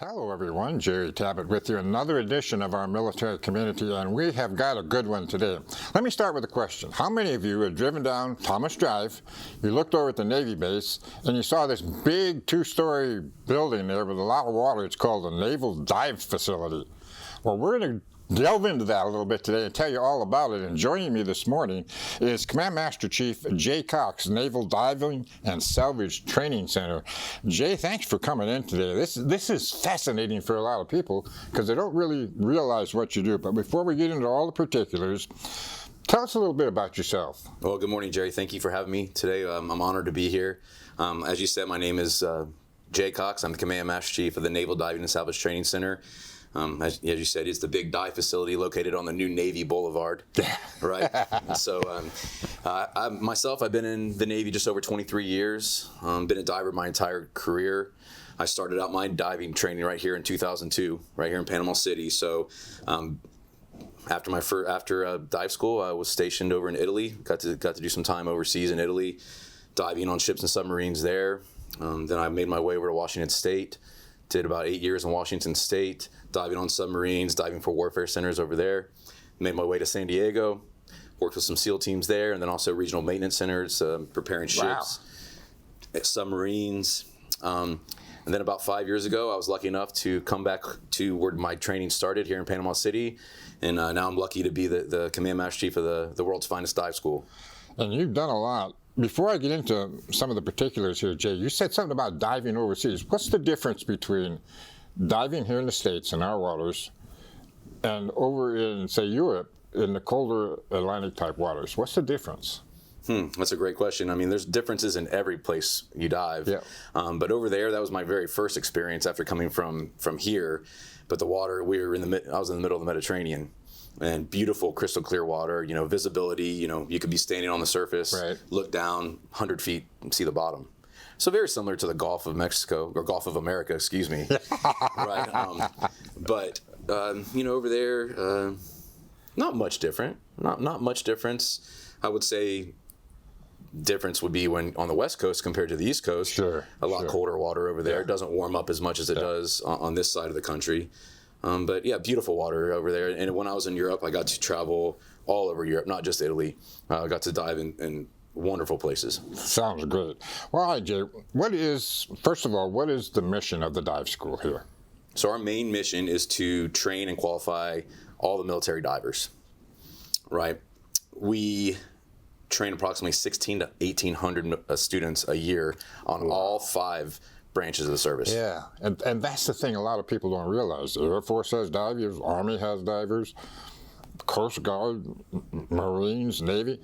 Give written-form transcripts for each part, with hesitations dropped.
Hello everyone, Jerry Tabatt with you, another edition of our military community, and we have got a good one today. Let me start with a question. How many of you have driven down Thomas Drive, you looked over at the Navy base, and you saw this big two-story building there with a lot of water? It's called the Naval Dive Facility. Well, we're going to delve into that a little bit today and tell you all about it. And joining me this morning is Command Master Chief Jay Cox, Naval Diving and Salvage Training Center. Jay, thanks for coming in today. This is fascinating for a lot of people because they don't really realize what you do. But before we get into all the particulars, tell us a little bit about yourself. Well, good morning, Jerry. Thank you for having me today. I'm honored to be here. As you said, my name is Jay Cox. I'm the Command Master Chief of the Naval Diving and Salvage Training Center. As you said, it's the big dive facility located on the new Navy Boulevard, right? So I've been in the Navy just over 23 years, been a diver my entire career. I started out my diving training right here in 2002, right here in Panama City. So after dive school, I was stationed over in Italy, got to do some time overseas in Italy, diving on ships and submarines there. Then I made my way over to Washington State, did about 8 years in Washington State, diving on submarines, diving for warfare centers over there. Made my way to San Diego, worked with some SEAL teams there, and then also regional maintenance centers, preparing ships, submarines. And then about 5 years ago, I was lucky enough to come back to where my training started here in Panama City. And now I'm lucky to be the Command Master Chief of the world's finest dive school. And you've done a lot. Before I get into some of the particulars here, Jay, you said something about diving overseas. What's the difference between diving here in the States in our waters and over in, say, Europe in the colder Atlantic type waters? What's the difference? That's a great question. I mean, there's differences in every place you dive. Yeah. But over there, that was my very first experience after coming from here. But the water, I was in the middle of the Mediterranean. And beautiful, crystal clear water, visibility, you could be standing on the surface, right, look down 100 feet and see the bottom. So very similar to the Gulf of Mexico, or Gulf of America, excuse me. Right. But over there, not much different. Not much difference. I would say difference would be when on the West Coast compared to the East Coast. Sure. A lot colder water over there. Yeah. It doesn't warm up as much as it does on this side of the country. But yeah, beautiful water over there. And when I was in Europe, I got to travel all over Europe, not just Italy. I got to dive in wonderful places. Sounds great. Well, all right, Jay, first of all, what is the mission of the dive school here? So our main mission is to train and qualify all the military divers, right? We train approximately 16 to 1,800 students a year on all 5 branches of the service. Yeah, and that's the thing a lot of people don't realize. The Air Force has divers, Army has divers, Coast Guard, Marines, Navy.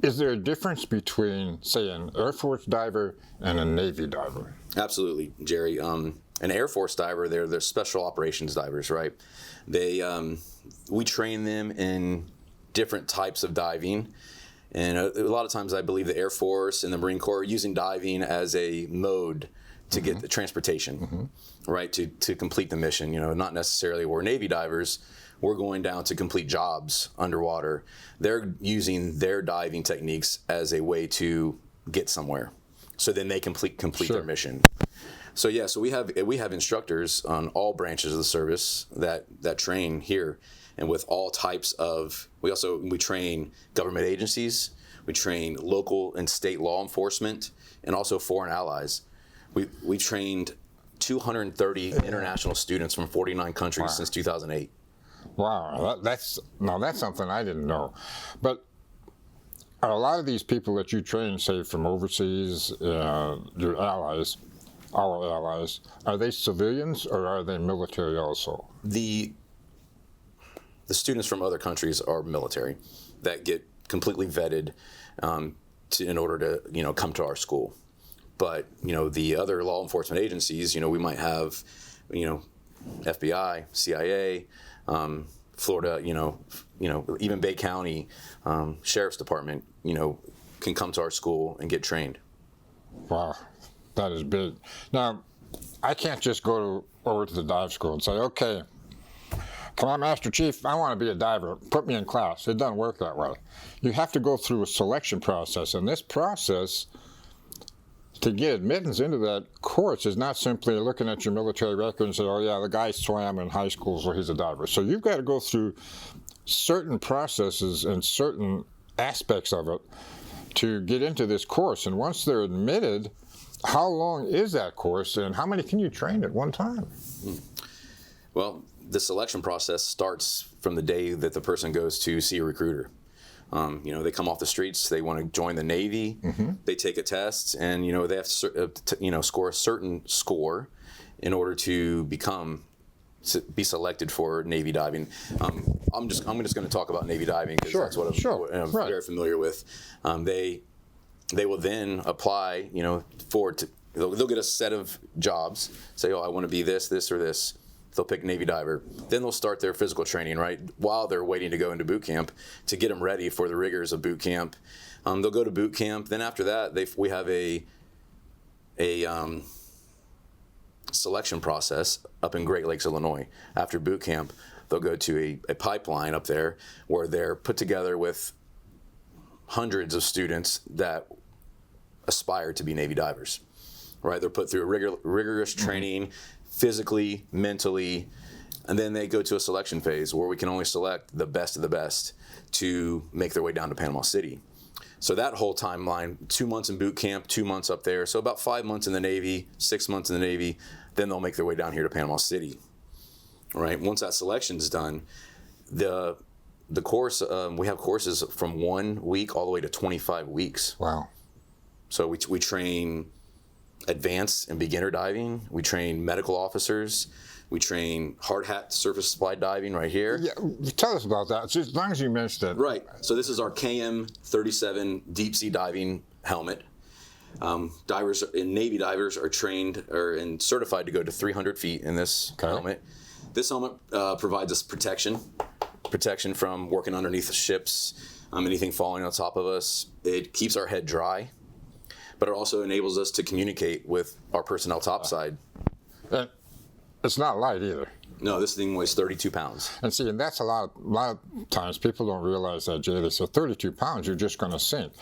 Is there a difference between, say, an Air Force diver and a Navy diver? Absolutely, Jerry. An Air Force diver, they're special operations divers, right? We train them in different types of diving. And a lot of times I believe the Air Force and the Marine Corps are using diving as a mode to get the transportation, right, to complete the mission. Not necessarily we're Navy divers. We're going down to complete jobs underwater. They're using their diving techniques as a way to get somewhere, so then they complete their mission. So yeah, so we have instructors on all branches of the service that train here, and with all types of. We train government agencies, we train local and state law enforcement, and also foreign allies. We trained 230 international students from 49 countries since 2008. Wow, that's something I didn't know. But are a lot of these people that you train, say from overseas, your allies, our allies, are they civilians or are they military also? The students from other countries are military that get completely vetted in order to come to our school. But the other law enforcement agencies, we might have, FBI, CIA, Florida, even Bay County Sheriff's Department, can come to our school and get trained. Wow, that is big. Now, I can't just go over to the dive school and say, okay, come on, Master Chief, I want to be a diver. Put me in class. It doesn't work that way. You have to go through a selection process, and this process to get admittance into that course is not simply looking at your military record and say, oh yeah, the guy swam in high school, so he's a diver. So you've got to go through certain processes and certain aspects of it to get into this course. And once they're admitted, how long is that course and how many can you train at one time? Well, the selection process starts from the day that the person goes to see a recruiter. They come off the streets, they want to join the Navy, they take a test, and they have to score a certain score in order to be selected for Navy diving. I'm just going to talk about Navy diving because that's what I'm very familiar with. They will then apply, they'll get a set of jobs, say, oh, I want to be this, or this. They'll pick Navy diver. Then they'll start their physical training, right, while they're waiting to go into boot camp to get them ready for the rigors of boot camp. They'll go to boot camp. Then after that, we have a selection process up in Great Lakes, Illinois. After boot camp, they'll go to a pipeline up there where they're put together with hundreds of students that aspire to be Navy divers, right? They're put through a rigorous training, physically, mentally, and then they go to a selection phase where we can only select the best of the best to make their way down to Panama City. So that whole timeline, 2 months in boot camp, 2 months up there, so about 5 months in the Navy, 6 months in the Navy, then they'll make their way down here to Panama City. All right, once that selection is done, the course, we have courses from 1 week all the way to 25 weeks. Wow. So we train advanced and beginner diving. We train medical officers. We train hard hat surface supply diving right here. Yeah, tell us about that, just as long as you mentioned it. Right. So this is our KM37 deep sea diving helmet. Divers and Navy divers are trained and certified to go to 300 feet in this helmet. This helmet provides us protection from working underneath the ships, anything falling on top of us. It keeps our head dry, but it also enables us to communicate with our personnel topside. And it's not light either. No, this thing weighs 32 pounds. And see, and that's a lot of times people don't realize that, Jay. They say 32 pounds, you're just going to sink.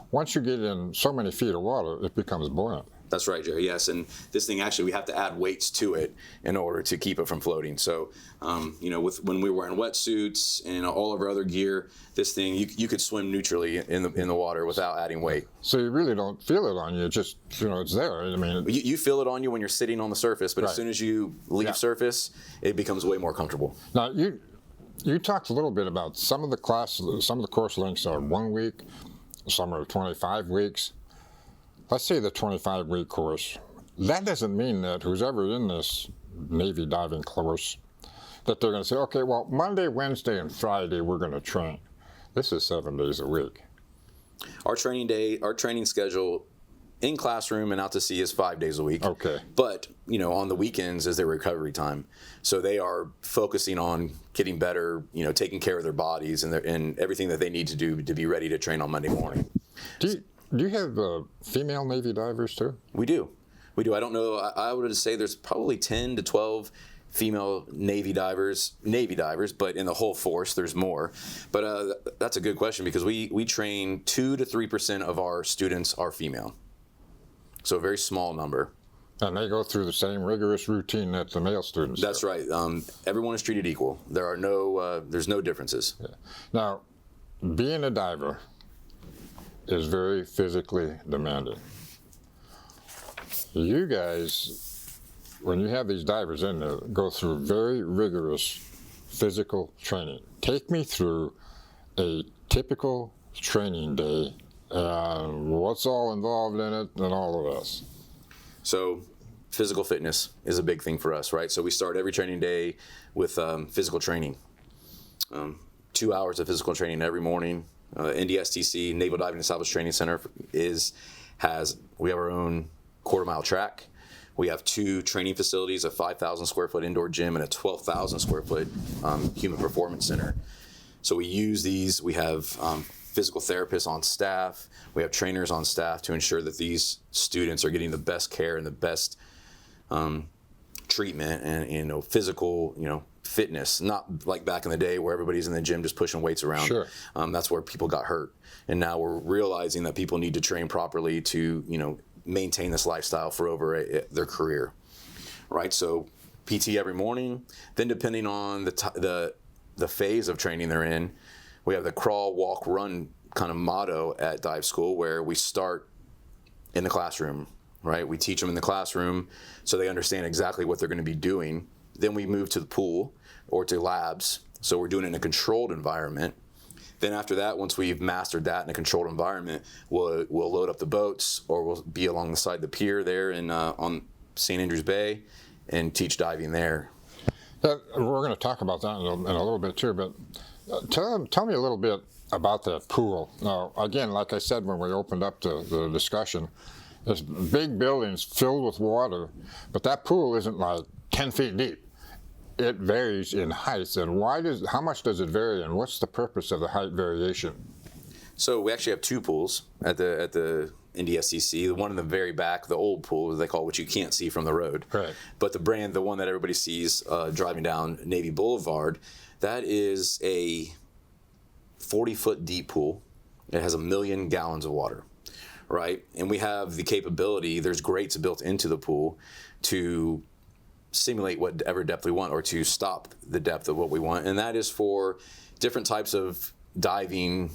Once you get in so many feet of water, it becomes buoyant. That's right, Jerry. Yes, and this thing actually we have to add weights to it in order to keep it from floating. So, when we were wearing wetsuits and all of our other gear, this thing you could swim neutrally in the water without adding weight. So you really don't feel it on you. Just it's there. I mean, you feel it on you when you're sitting on the surface, but as soon as you leave surface, it becomes way more comfortable. Now you talked a little bit about some of the course lengths are 1 week, some are 25 weeks. Let's say the 25-week course. That doesn't mean that who's ever in this Navy diving course, that they're going to say, okay, well, Monday, Wednesday, and Friday we're going to train. This is 7 days a week. Our training schedule in classroom and out to sea is 5 days a week. Okay. But, on the weekends is their recovery time. So they are focusing on getting better, taking care of their bodies and everything that they need to do to be ready to train on Monday morning. Do you have female Navy divers too? We do. I don't know. I would say there's probably 10 to 12 female Navy divers, but in the whole force, there's more. But that's a good question because we train 2 to 3% of our students are female. So a very small number. And they go through the same rigorous routine that the male students do. That's right. Everyone is treated equal. There's no differences. Yeah. Now, being a diver is very physically demanding. You guys, when you have these divers in there, go through very rigorous physical training. Take me through a typical training day and what's all involved in it and all of this. So physical fitness is a big thing for us, right? So we start every training day with physical training. 2 hours of physical training every morning. NDSTC, Naval Diving and Salvage Training Center, we have our own quarter-mile track. We have 2 training facilities, a 5,000 square foot indoor gym and a 12,000 square foot human performance center. So we use these. We have physical therapists on staff. We have trainers on staff to ensure that these students are getting the best care and the best treatment and physical fitness, not like back in the day where everybody's in the gym just pushing weights around. Sure. That's where people got hurt. And now we're realizing that people need to train properly to maintain this lifestyle for over their career, right? So PT every morning. Then depending on the phase of training they're in, we have the crawl, walk, run kind of motto at dive school, where we start in the classroom, right? We teach them in the classroom so they understand exactly what they're going to be doing. Then we move to the pool or to labs. So we're doing it in a controlled environment. Then after that, once we've mastered that in a controlled environment, we'll load up the boats, or we'll be along the side of the pier there on St. Andrews Bay and teach diving there. We're going to talk about that in a little bit too, but tell me a little bit about that pool. Now, again, like I said when we opened up the discussion, there's big buildings filled with water, but that pool isn't like 10 feet deep. It varies in height, and how much does it vary, and what's the purpose of the height variation? So we actually have two pools at the NDSCC. The one in the very back, the old pool, as they call it, which you can't see from the road. Right. But the one that everybody sees driving down Navy Boulevard, that is a 40-foot deep pool. It has 1 million gallons of water, right? And we have the capability, there's grates built into the pool to simulate whatever depth we want, or to stop the depth of what we want. And that is for different types of diving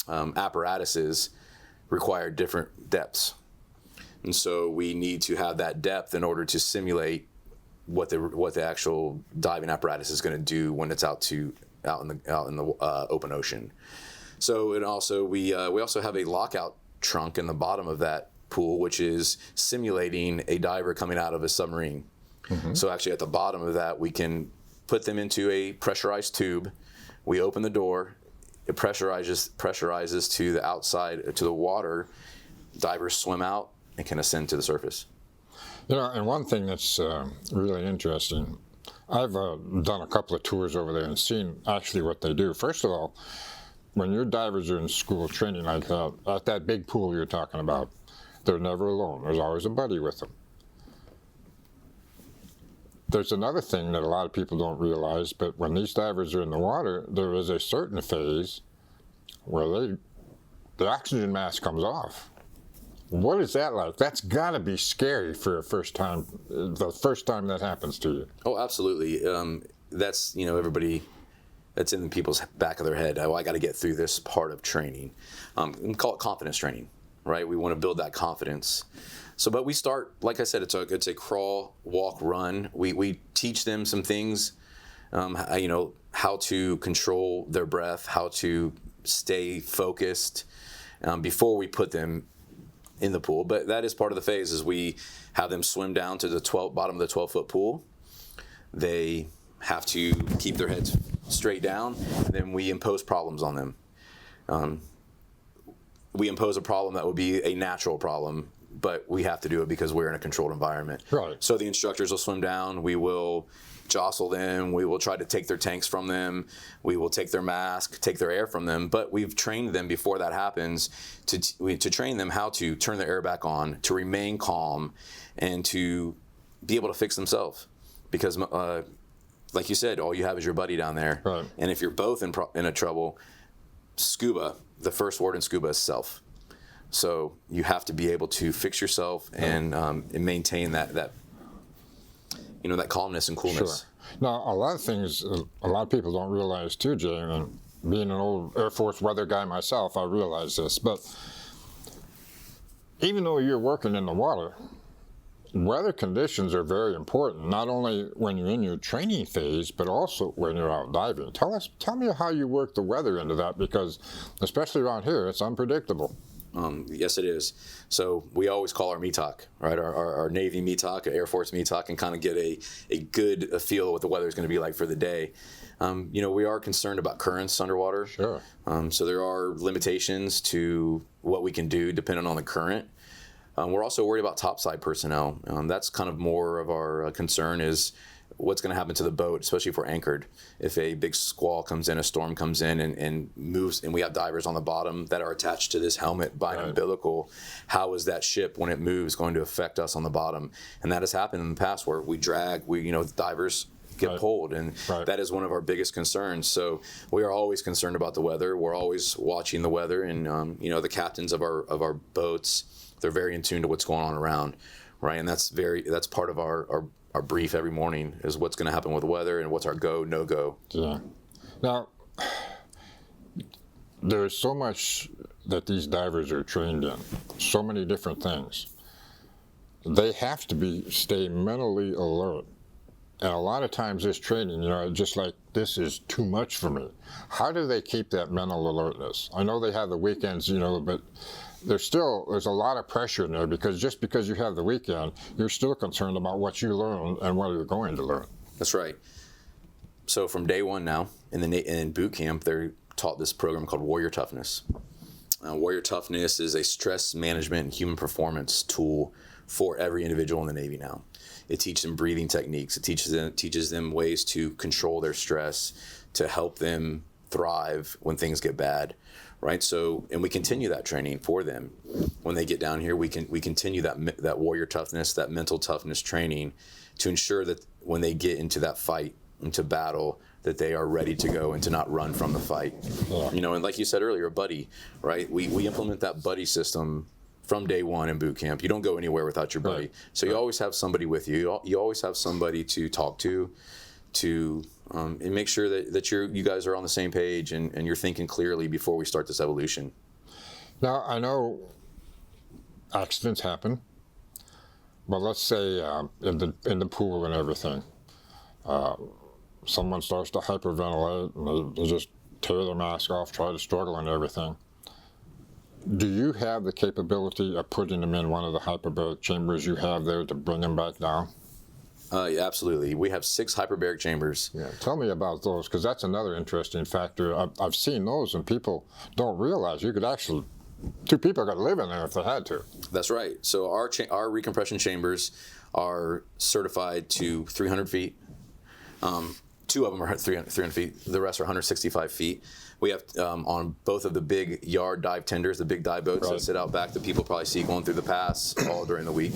apparatuses require different depths. And so we need to have that depth in order to simulate what the actual diving apparatus is going to do when it's out in the open ocean. So we also have a lockout trunk in the bottom of that pool, which is simulating a diver coming out of a submarine. Mm-hmm. So actually at the bottom of that, we can put them into a pressurized tube. We open the door, it pressurizes to the outside, to the water. Divers swim out and can ascend to the surface. You know, and one thing that's really interesting, I've done a couple of tours over there and seen actually what they do. First of all, when your divers are in school training like that, at that big pool you're talking about, they're never alone. There's always a buddy with them. There's another thing that a lot of people don't realize, but when these divers are in the water, there is a certain phase where the oxygen mask comes off. What is that like? That's got to be scary for the first time that happens to you. Oh, absolutely. That's, everybody, that's in people's back of their head. Oh, I got to get through this part of training. We call it confidence training, right? We want to build that confidence. So, but we start, like I said, it's a crawl, walk, run. We teach them some things, how to control their breath, how to stay focused before we put them in the pool. But that is part of the phase, is we have them swim down to the bottom of the 12-foot pool. They have to keep their heads straight down. Then we impose problems on them. We impose a problem that would be a natural problem, but we have to do it because we're in a controlled environment. Right. So the instructors will swim down. We will jostle them. We will try to take their tanks from them. We will take their mask, take their air from them. But we've trained them before that happens to train them how to turn their air back on, to remain calm, and to be able to fix themselves. Because, like you said, all you have is your buddy down there. Right. And if you're both in a trouble, scuba, the first word in scuba is self. So you have to be able to fix yourself and maintain that calmness and coolness. Sure. Now, a lot of people don't realize too, Jay, and being an old Air Force weather guy myself, I realize this, but even though you're working in the water, weather conditions are very important, not only when you're in your training phase, but also when you're out diving. Tell me how you work the weather into that, because especially around here, it's unpredictable. Yes, it is. So we always call our METOC, right? Our Navy METOC, Air Force METOC, and kind of get a good feel of what the weather is going to be like for the day. We are concerned about currents underwater. Sure. So there are limitations to what we can do depending on the current. We're also worried about topside personnel. That's kind of more of our concern, is what's going to happen to the boat, especially if we're anchored. If a big squall comes in, a storm comes in and moves, and we have divers on the bottom that are attached to this helmet by an umbilical, how is that ship, when it moves, going to affect us on the bottom? And that has happened in the past, where we drag, divers get pulled, and that is one of our biggest concerns. So we are always concerned about the weather. We're always watching the weather, and the captains of our boats, they're very in tune to what's going on around, right? And that's part of our brief every morning is what's going to happen with the weather and what's our go, no go. Yeah. Now, there's so much that these divers are trained in, so many different things. They have to stay mentally alert. And a lot of times this training, just like, this is too much for me. How do they keep that mental alertness? I know they have the weekends, but there's a lot of pressure in there, because just because you have the weekend, you're still concerned about what you learn and what you're going to learn. That's right. So from day one now, in boot camp, they're taught this program called Warrior Toughness. Warrior Toughness is a stress management and human performance tool for every individual in the Navy now. It teaches them breathing techniques. It teaches them ways to control their stress, to help them thrive when things get bad, right? So, and we continue that training for them. When they get down here, we continue that warrior toughness, that mental toughness training, to ensure that when they get into that fight, into battle, that they are ready to go and to not run from the fight. Yeah. And like you said earlier, buddy, right? We implement that buddy system from day one in boot camp. You don't go anywhere without your buddy. Right. So you always have somebody with you. You always have somebody to talk to and make sure that you guys are on the same page and you're thinking clearly before we start this evolution. Now, I know accidents happen, but let's say in the pool and everything, someone starts to hyperventilate and they just tear their mask off, try to struggle and everything. Do you have the capability of putting them in one of the hyperbaric chambers you have there to bring them back down? Yeah, absolutely. We have 6 hyperbaric chambers. Yeah, tell me about those, because that's another interesting factor. I've seen those, and people don't realize you could actually, 2 people could live in there if they had to. That's right. So our recompression chambers are certified to 300 feet. 2 of them are 300 feet. The rest are 165 feet. We have on both of the big yard dive tenders, the big dive boats that sit out back that people probably see going through the pass all during the week.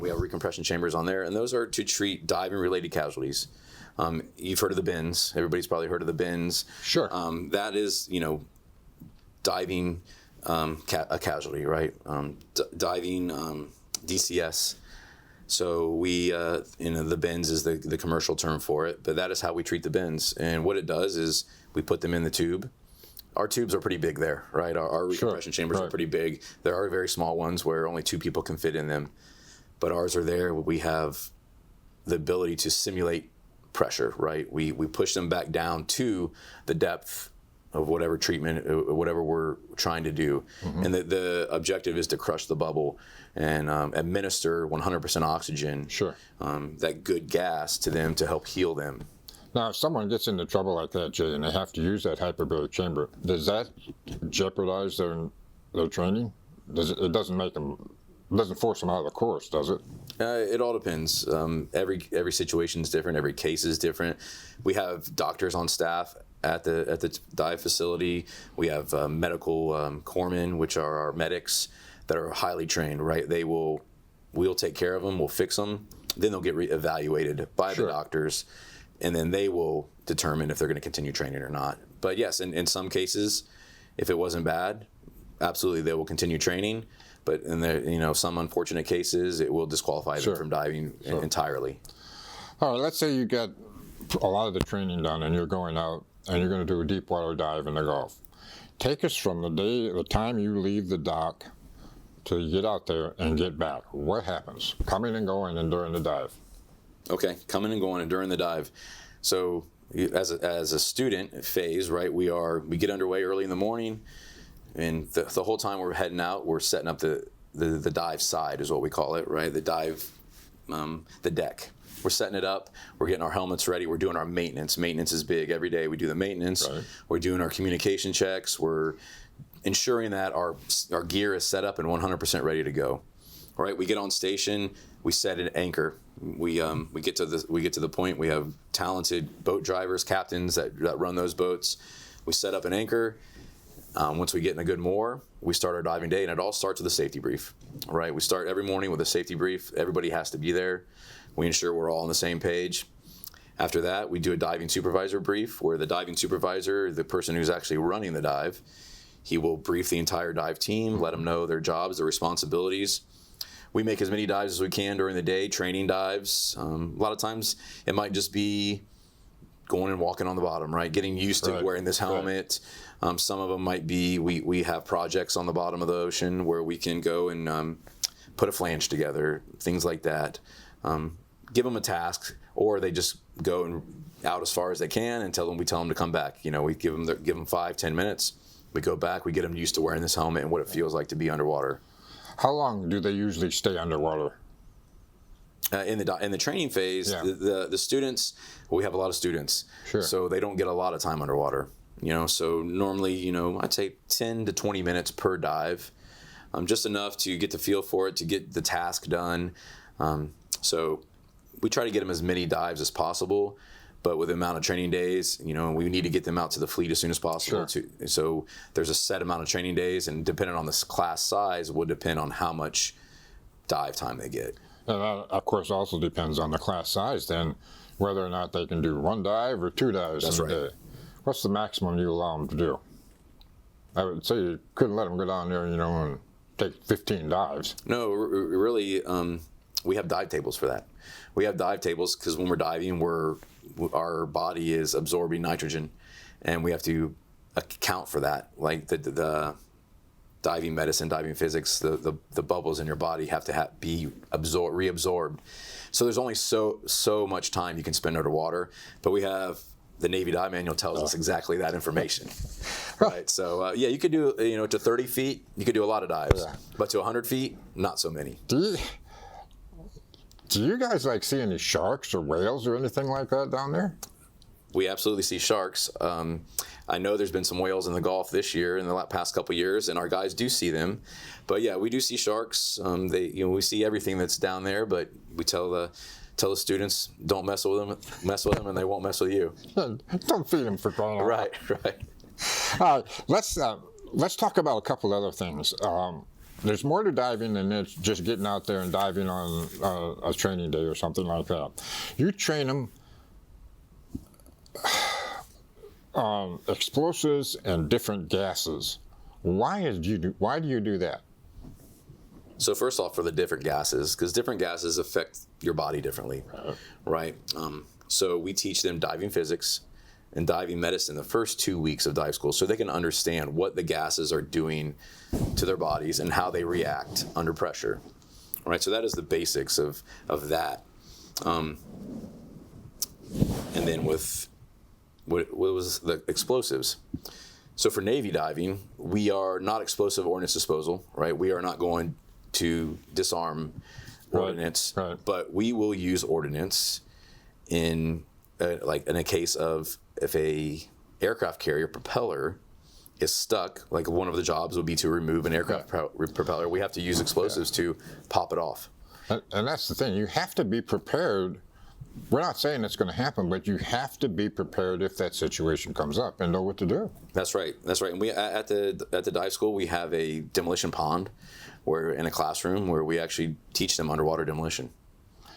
We have recompression chambers on there, and those are to treat diving-related casualties. You've heard of the bins. Everybody's probably heard of the bins. Sure. That is, diving a casualty, right? Diving DCS. So we, the bins is the commercial term for it, but that is how we treat the bins. And what it does is we put them in the tube. Our tubes are pretty big there, right? Our recompression chambers are pretty big. There are very small ones where only 2 people can fit in them, but ours are there. We have the ability to simulate pressure, right? We push them back down to the depth of whatever treatment, whatever we're trying to do. Mm-hmm. And the objective is to crush the bubble and administer 100% oxygen, that good gas to them to help heal them. Now, if someone gets into trouble like that, Jay, and they have to use that hyperbaric chamber, does that jeopardize their training? It doesn't force them out of the course, does it? It all depends. Every situation is different. Every case is different. We have doctors on staff at the dive facility. We have medical corpsmen, which are our medics that are highly trained. Right? We'll take care of them. We'll fix them. Then they'll get evaluated by the doctors, and then they will determine if they're going to continue training or not. But yes, in some cases, if it wasn't bad, absolutely they will continue training. But in some unfortunate cases, it will disqualify them from diving entirely. All right, let's say you get a lot of the training done and you're going out and you're going to do a deep water dive in the Gulf. Take us from the time you leave the dock to get out there and get back. What happens? Coming and going and during the dive. Okay, coming and going and during the dive. So as a student phase, right, we get underway early in the morning. And the whole time we're heading out, we're setting up the dive side is what we call it, right? The dive, the deck. We're setting it up. We're getting our helmets ready. We're doing our maintenance. Maintenance is big. Every day we do the maintenance. Right. We're doing our communication checks. We're ensuring that our gear is set up and 100% ready to go. All right. We get on station. We set an anchor. We get to the point. We have talented boat drivers, captains that run those boats. We set up an anchor. Once we get in a good moor, we start our diving day, and it all starts with a safety brief, right? We start every morning with a safety brief. Everybody has to be there. We ensure we're all on the same page. After that, we do a diving supervisor brief where the diving supervisor, the person who's actually running the dive, he will brief the entire dive team, let them know their jobs, their responsibilities. We make as many dives as we can during the day, training dives. A lot of times it might just be going and walking on the bottom, right? Getting used to wearing this helmet. Some of them might be, we have projects on the bottom of the ocean where we can go and put a flange together, things like that. Give them a task, or they just go and out as far as they can and we tell them to come back. You know, we give them 5-10 minutes. We go back, we get them used to wearing this helmet and what it feels like to be underwater. How long do they usually stay underwater? In the training phase, the students, we have a lot of students, so they don't get a lot of time underwater. You know, so normally, you know, I'd say 10 to 20 minutes per dive, just enough to get the feel for it, to get the task done. So we try to get them as many dives as possible, but with the amount of training days, you know, we need to get them out to the fleet as soon as possible. So there's a set amount of training days, and depending on the class size, will depend on how much dive time they get. And that, of course, also depends on the class size, then, whether or not they can do 1 dive or 2 dives in a day. What's the maximum you allow them to do? I would say you couldn't let them go down there, you know, and take 15 dives. No, really, we have dive tables for that. We have dive tables because when we're diving, our body is absorbing nitrogen, and we have to account for that. Like the diving medicine, diving physics, the bubbles in your body have to be reabsorbed. So there's only so much time you can spend underwater, but we have the Navy Dive Manual tells us exactly that information, right? So yeah, you could do, you know, to 30 feet, you could do a lot of dives, but to 100 feet, not so many. Do you guys like see any sharks or whales or anything like that down there? We absolutely see sharks. I know there's been some whales in the Gulf this year, in the past couple of years, and our guys do see them. But yeah, we do see sharks. We see everything that's down there, but we tell the students, don't mess with them, and they won't mess with you. Don't feed them for crying out loud. Right. All right, let's talk about a couple other things. There's more to diving than it's just getting out there and diving on a training day or something like that. You train them on explosives and different gases. Why do you do that? So first off, for the different gases, because different gases affect your body differently, right? So we teach them diving physics and diving medicine the first 2 weeks of dive school, so they can understand what the gases are doing to their bodies and how they react under pressure. All right, so that is the basics of that. And then with what was the explosives? So for Navy diving, we are not explosive ordnance disposal, right? We are not going to disarm ordnance, but we will use ordnance in a case of if a aircraft carrier propeller is stuck, like one of the jobs would be to remove an aircraft propeller, we have to use explosives to pop it off. And that's the thing, you have to be prepared. We're not saying it's going to happen, but you have to be prepared if that situation comes up and know what to do. That's right. And we at the dive school, we have a demolition pond where in a classroom where we actually teach them underwater demolition.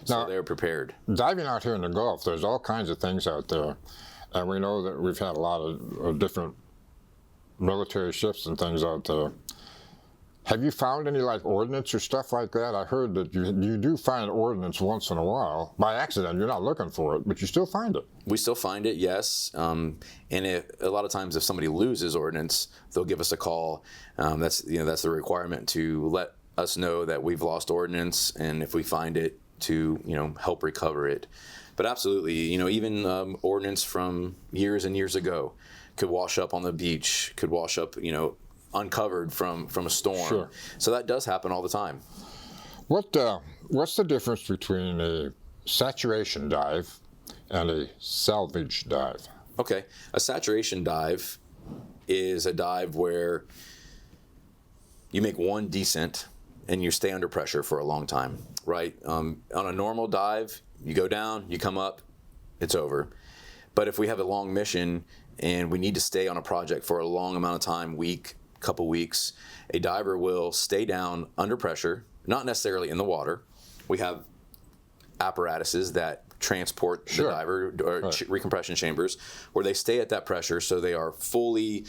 So they're prepared. Diving out here in the Gulf, there's all kinds of things out there. And we know that we've had a lot of different military ships and things out there. Have you found any like ordnance or stuff like that? I heard that you do find ordnance once in a while. By accident, you're not looking for it, but you still find it. We still find it, yes. And a lot of times if somebody loses ordnance, they'll give us a call. That's the requirement, to let us know that we've lost ordnance, and if we find it, to help recover it. But absolutely, even ordnance from years and years ago could wash up on the beach, could wash up, uncovered from a storm. Sure. So that does happen all the time. What's the difference between a saturation dive and a salvage dive? Okay, a saturation dive is a dive where you make one descent and you stay under pressure for a long time, right? On a normal dive, you go down, you come up, it's over. But if we have a long mission and we need to stay on a project for a long amount of time, couple weeks, a diver will stay down under pressure, not necessarily in the water. We have apparatuses that transport the diver, or recompression chambers, where they stay at that pressure so they are fully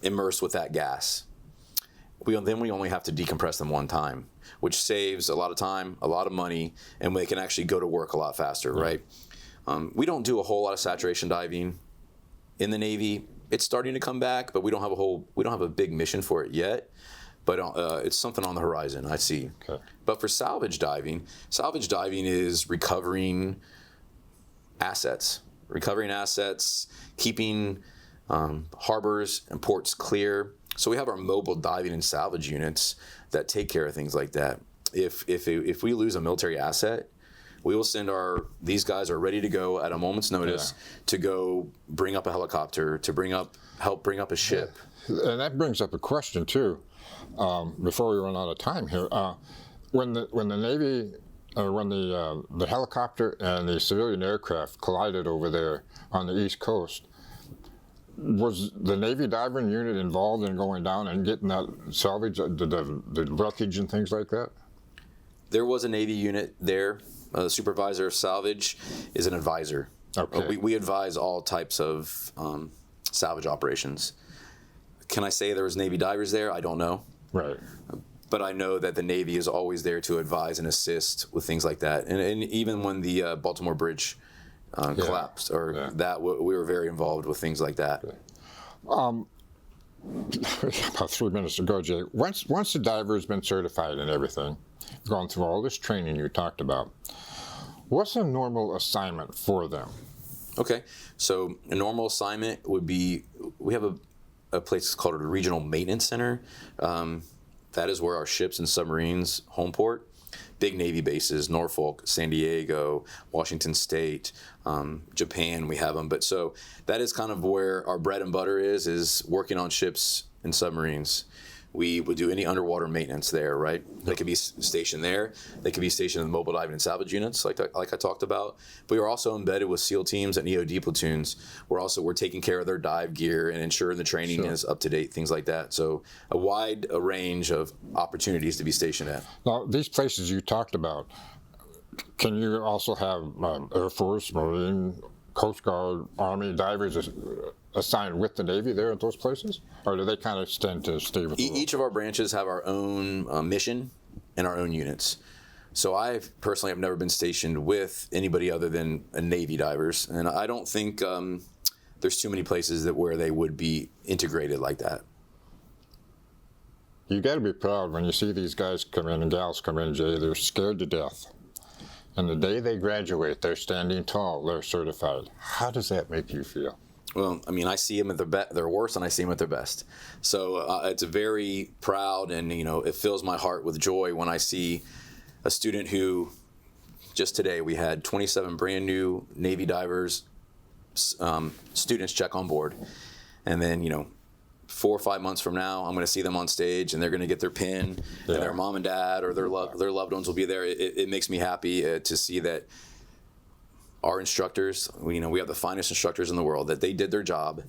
immersed with that gas. Then we only have to decompress them one time, which saves a lot of time, a lot of money, and they can actually go to work a lot faster, right? We don't do a whole lot of saturation diving in the Navy. It's starting to come back, but we don't have a big mission for it yet. But it's something on the horizon, I see. Okay. But for salvage diving is recovering assets, keeping harbors and ports clear. So we have our mobile diving and salvage units that take care of things like that. If we lose a military asset, we will send these guys are ready to go at a moment's notice to go bring up a helicopter, to help bring up a ship. And that brings up a question too. Before we run out of time here, when the Navy, when the helicopter and the civilian aircraft collided over there on the East Coast, was the Navy diving unit involved in going down and getting that salvage, the wreckage and things like that? There was a Navy unit there. The supervisor of salvage is an advisor. Okay. We advise all types of salvage operations. Can I say there was Navy divers there? I don't know. Right. But I know that the Navy is always there to advise and assist with things like that. And even when the Baltimore Bridge collapsed, we were very involved with things like that. About 3 minutes ago, Jay, once the diver has been certified and everything, gone through all this training you talked about, what's a normal assignment for them? Okay, so a normal assignment would be, we have a place called a regional maintenance center. That is where our ships and submarines home port. Big Navy bases, Norfolk, San Diego, Washington State, Japan, we have them. But so that is kind of where our bread and butter is working on ships and submarines. We would do any underwater maintenance there, right? They could be stationed there. They could be stationed in the mobile diving and salvage units, like I talked about. But we are also embedded with SEAL teams and EOD platoons. We're taking care of their dive gear and ensuring the training is up to date, things like that. So a wide range of opportunities to be stationed at. Now, these places you talked about, can you also have Air Force, Marine, Coast Guard, Army divers assigned with the Navy there at those places? Or do they kind of tend to stay with each of our branches have our own mission and our own units. So I personally have never been stationed with anybody other than Navy divers, and I don't think there's too many places where they would be integrated like that. You got to be proud when you see these guys come in and gals come in, Jay. They're scared to death. And the day they graduate, they're standing tall, they're certified. How does that make you feel? Well, I mean, I see them at their worst, and I see them at their best. So it's very proud, and it fills my heart with joy when I see a student who, just today, we had 27 brand new Navy divers students check on board, and then 4 or 5 months from now, I'm going to see them on stage, and they're going to get their pin, and their mom and dad or their loved ones will be there. It makes me happy to see that our instructors, we have the finest instructors in the world, that they did their job,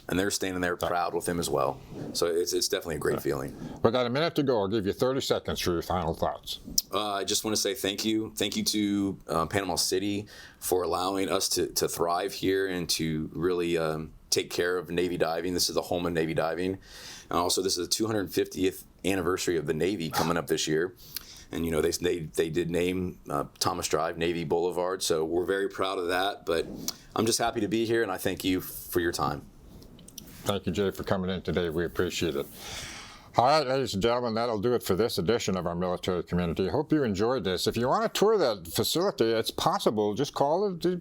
and they're standing there proud with them as well. So it's definitely a great feeling. We got a minute to go. I'll give you 30 seconds for your final thoughts. I just want to say thank you. Thank you to Panama City for allowing us to thrive here and to really take care of Navy diving. This is the home of Navy diving. And also, this is the 250th anniversary of the Navy coming up this year. And they did name Thomas Drive Navy Boulevard, so we're very proud of that. But I'm just happy to be here, and I thank you for your time. Thank you, Jay, for coming in today. We appreciate it. All right, ladies and gentlemen, that'll do it for this edition of our military community. I hope you enjoyed this. If you want to tour that facility, it's possible. Just call the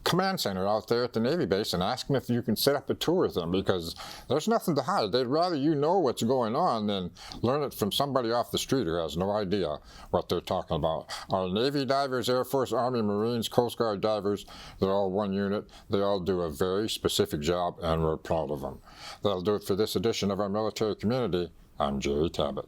command center out there at the Navy base and ask them if you can set up a tour with them, because there's nothing to hide. They'd rather you know what's going on than learn it from somebody off the street who has no idea what they're talking about. Our Navy divers, Air Force, Army, Marines, Coast Guard divers, they're all one unit. They all do a very specific job, and we're proud of them. That'll do it for this edition of our military community. I'm Jay Tabatt.